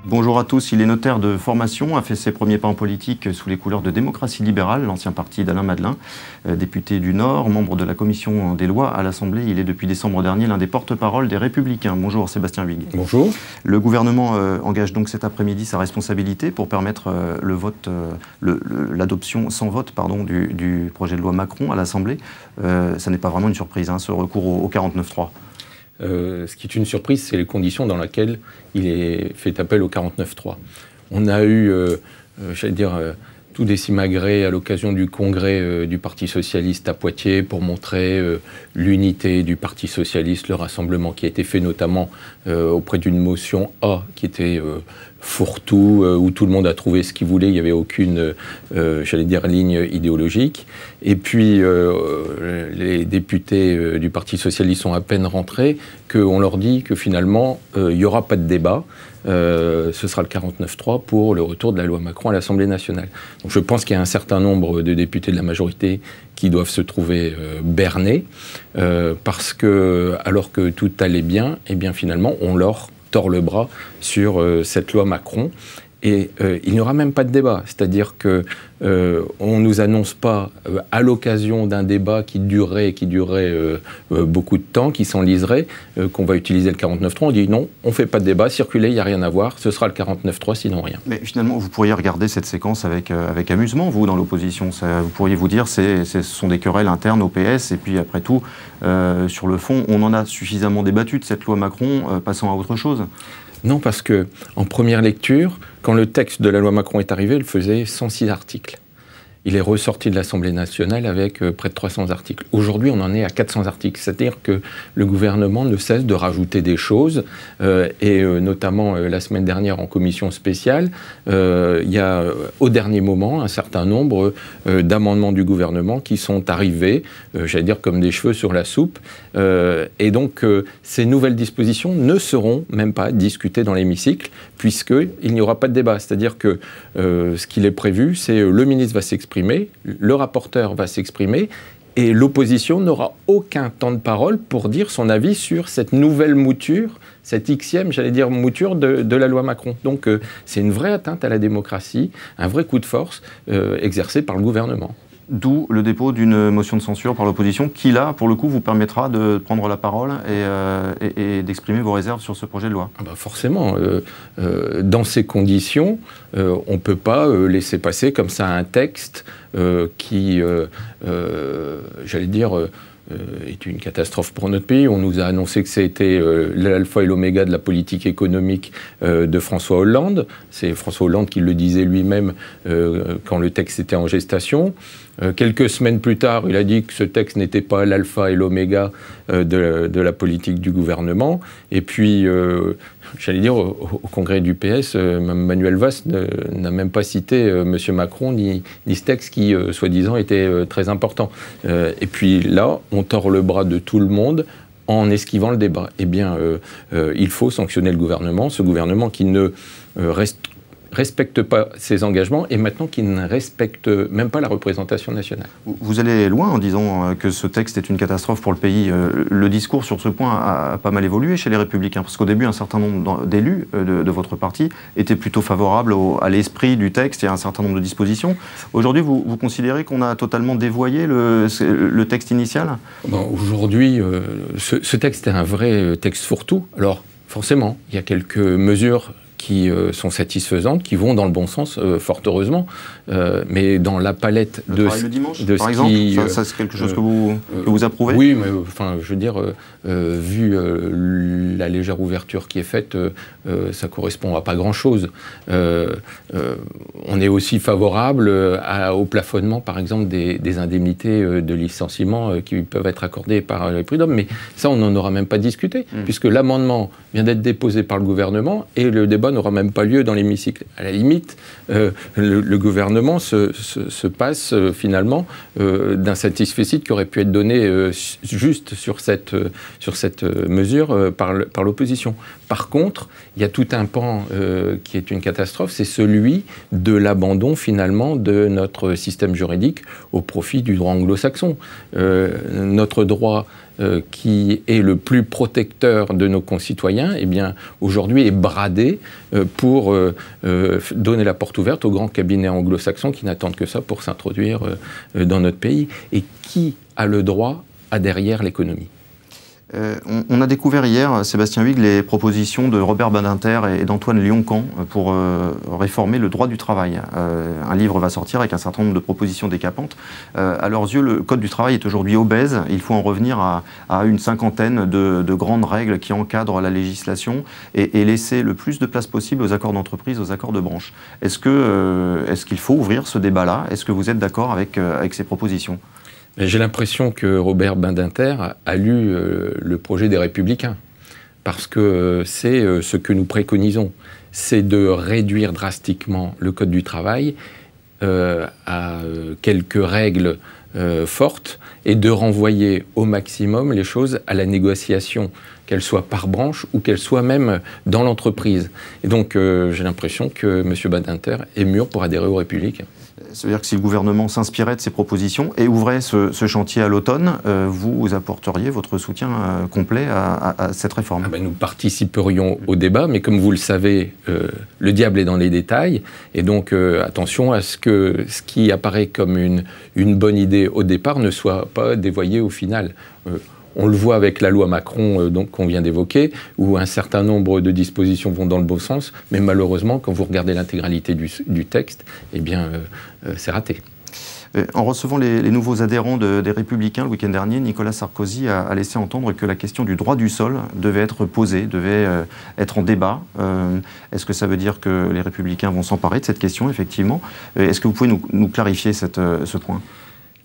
Bonjour à tous, il est notaire de formation, a fait ses premiers pas en politique sous les couleurs de Démocratie libérale, l'ancien parti d'Alain Madelin, député du Nord, membre de la commission des lois à l'Assemblée. Il est depuis décembre dernier l'un des porte-parole des Républicains. Bonjour Sébastien Huyghe. Bonjour. Le gouvernement engage donc cet après-midi sa responsabilité pour permettre l'adoption sans vote du projet de loi Macron à l'Assemblée. Ça n'est pas vraiment une surprise, ce recours au 49.3. Ce qui est une surprise, c'est les conditions dans lesquelles il est fait appel au 49.3. On a eu, tout des simagrées à l'occasion du congrès du Parti Socialiste à Poitiers pour montrer l'unité du Parti Socialiste, le rassemblement qui a été fait notamment auprès d'une motion A qui était fourre-tout, où tout le monde a trouvé ce qu'il voulait, il n'y avait aucune, ligne idéologique. Et puis, les députés du Parti Socialiste sont à peine rentrés qu'on leur dit que finalement, il n'y aura pas de débat. Ce sera le 49.3 pour le retour de la loi Macron à l'Assemblée nationale. Donc je pense qu'il y a un certain nombre de députés de la majorité qui doivent se trouver bernés, parce que, alors que tout allait bien, eh bien finalement, on leur tord le bras sur cette loi Macron. Et il n'y aura même pas de débat, c'est-à-dire que on nous annonce pas à l'occasion d'un débat qui durerait beaucoup de temps, qui s'enliserait, qu'on va utiliser le 49.3. On dit non, on fait pas de débat, circulez, il n'y a rien à voir, ce sera le 49.3, sinon rien. Mais finalement, vous pourriez regarder cette séquence avec amusement, vous, dans l'opposition. Vous pourriez vous dire, ce sont des querelles internes au PS, et puis après tout, sur le fond, on en a suffisamment débattu de cette loi Macron, passant à autre chose. Non, parce que en première lecture, quand le texte de la loi Macron est arrivé, il faisait 106 articles. Il est ressorti de l'Assemblée nationale avec près de 300 articles. Aujourd'hui, on en est à 400 articles. C'est-à-dire que le gouvernement ne cesse de rajouter des choses. Notamment, la semaine dernière, en commission spéciale, il y a, au dernier moment, un certain nombre d'amendements du gouvernement qui sont arrivés, comme des cheveux sur la soupe. Et donc, ces nouvelles dispositions ne seront même pas discutées dans l'hémicycle, puisqu'il n'y aura pas de débat. C'est-à-dire que ce qu'il est prévu, c'est le ministre va s'exprimer, le rapporteur va s'exprimer, et l'opposition n'aura aucun temps de parole pour dire son avis sur cette nouvelle mouture, cette Xème, mouture de la loi Macron. Donc c'est une vraie atteinte à la démocratie, un vrai coup de force exercé par le gouvernement. D'où le dépôt d'une motion de censure par l'opposition qui, là, pour le coup, vous permettra de prendre la parole et d'exprimer vos réserves sur ce projet de loi. Forcément. Dans ces conditions, on ne peut pas laisser passer comme ça un texte qui, est une catastrophe pour notre pays. On nous a annoncé que c'était l'alpha et l'oméga de la politique économique de François Hollande. C'est François Hollande qui le disait lui-même quand le texte était en gestation. Quelques semaines plus tard, il a dit que ce texte n'était pas l'alpha et l'oméga de la politique du gouvernement. Et puis, au congrès du PS, Manuel Valls n'a même pas cité M. Macron ni ce texte qui, soi-disant, était très important. Et puis là, on tord le bras de tout le monde en esquivant le débat. Eh bien, il faut sanctionner le gouvernement, ce gouvernement qui ne respecte pas ses engagements et maintenant qui ne respecte même pas la représentation nationale. Vous allez loin en disant que ce texte est une catastrophe pour le pays. Le discours sur ce point a pas mal évolué chez les Républicains, parce qu'au début, un certain nombre d'élus de votre parti étaient plutôt favorables à l'esprit du texte et à un certain nombre de dispositions. Aujourd'hui, vous considérez qu'on a totalement dévoyé le texte initial ? Aujourd'hui, ce texte est un vrai texte fourre-tout. Alors, forcément, il y a quelques mesures qui sont satisfaisantes, qui vont dans le bon sens, fort heureusement, mais dans la palette le travail le dimanche, par exemple, ça c'est quelque chose que vous approuvez ? Oui, mais vu la légère ouverture qui est faite, ça correspond à pas grand-chose. On est aussi favorable au plafonnement, par exemple, des indemnités de licenciement qui peuvent être accordées par les prud'hommes, mais ça, on n'en aura même pas discuté, puisque l'amendement vient d'être déposé par le gouvernement et le débat n'aura même pas lieu dans l'hémicycle. À la limite, le gouvernement se passe finalement d'un satisfecit qui aurait pu être donné juste sur cette mesure par l'opposition. Par contre, il y a tout un pan qui est une catastrophe, c'est celui de l'abandon finalement de notre système juridique au profit du droit anglo-saxon. Notre droit qui est le plus protecteur de nos concitoyens, eh bien, aujourd'hui est bradé pour donner la porte ouverte aux grands cabinets anglo-saxons qui n'attendent que ça pour s'introduire dans notre pays. Et qui a le droit à derrière l'économie? On a découvert hier, Sébastien Huyghe, les propositions de Robert Badinter et d'Antoine Lyon-Camp pour réformer le droit du travail. Un livre va sortir avec un certain nombre de propositions décapantes. À leurs yeux, le Code du travail est aujourd'hui obèse. Il faut en revenir à une cinquantaine de grandes règles qui encadrent la législation et laisser le plus de place possible aux accords d'entreprise, aux accords de branche. Est-ce qu'il faut ouvrir ce débat-là? Est-ce que vous êtes d'accord avec ces propositions? J'ai l'impression que Robert Badinter a lu le projet des Républicains, parce que c'est ce que nous préconisons, c'est de réduire drastiquement le Code du travail à quelques règles fortes et de renvoyer au maximum les choses à la négociation, qu'elle soit par branche ou qu'elle soit même dans l'entreprise. Et donc j'ai l'impression que M. Badinter est mûr pour adhérer aux Républicains. Ça veut dire que si le gouvernement s'inspirait de ces propositions et ouvrait ce chantier à l'automne, vous apporteriez votre soutien complet à cette réforme? Nous participerions au débat, mais comme vous le savez, le diable est dans les détails. Et donc, attention à ce que ce qui apparaît comme une bonne idée au départ ne soit pas dévoyé au final. On le voit avec la loi Macron qu'on vient d'évoquer, où un certain nombre de dispositions vont dans le bon sens, mais malheureusement, quand vous regardez l'intégralité du texte, eh bien, c'est raté. En recevant les nouveaux adhérents des Républicains le week-end dernier, Nicolas Sarkozy a laissé entendre que la question du droit du sol devait être posée, devait être en débat. Est-ce que ça veut dire que les Républicains vont s'emparer de cette question, effectivement? Est-ce que vous pouvez nous clarifier ce point?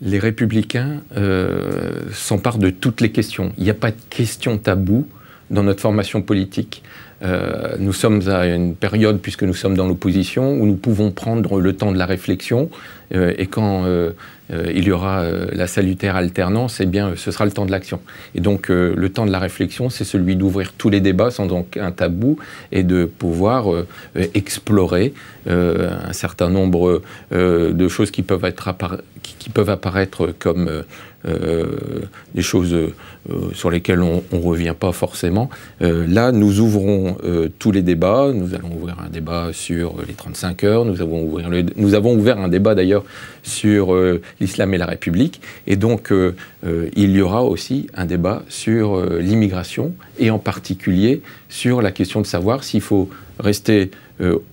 Les Républicains s'emparent de toutes les questions. Il n'y a pas de question taboue dans notre formation politique. Nous sommes à une période, puisque nous sommes dans l'opposition, où nous pouvons prendre le temps de la réflexion, et quand il y aura la salutaire alternance, eh bien, ce sera le temps de l'action. Et donc, le temps de la réflexion, c'est celui d'ouvrir tous les débats sans aucun tabou et de pouvoir explorer un certain nombre de choses qui peuvent apparaître comme des choses sur lesquelles on ne revient pas forcément. Là, nous ouvrons tous les débats. Nous allons ouvrir un débat sur les 35 heures. Nous avons ouvert un débat d'ailleurs sur l'islam et la République. Et donc, il y aura aussi un débat sur l'immigration et en particulier sur la question de savoir s'il faut rester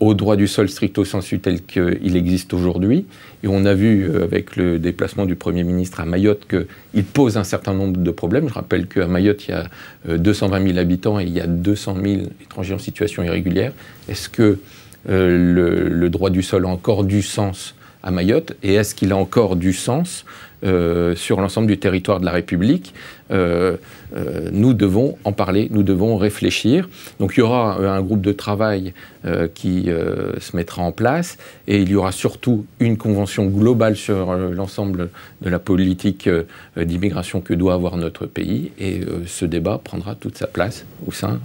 au droit du sol stricto sensu tel qu'il existe aujourd'hui. Et on a vu avec le déplacement du Premier ministre à Mayotte qu'il pose un certain nombre de problèmes. Je rappelle qu'à Mayotte, il y a 220 000 habitants et il y a 200 000 étrangers en situation irrégulière. Est-ce que le droit du sol a encore du sens à Mayotte? Et est-ce qu'il a encore du sens sur l'ensemble du territoire de la République? Nous devons en parler, nous devons réfléchir. Donc il y aura un groupe de travail qui se mettra en place et il y aura surtout une convention globale sur l'ensemble de la politique d'immigration que doit avoir notre pays et ce débat prendra toute sa place au sein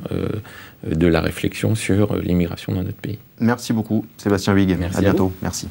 de la réflexion sur l'immigration dans notre pays. Merci beaucoup, Sébastien Huyghe. Merci à bientôt. Merci.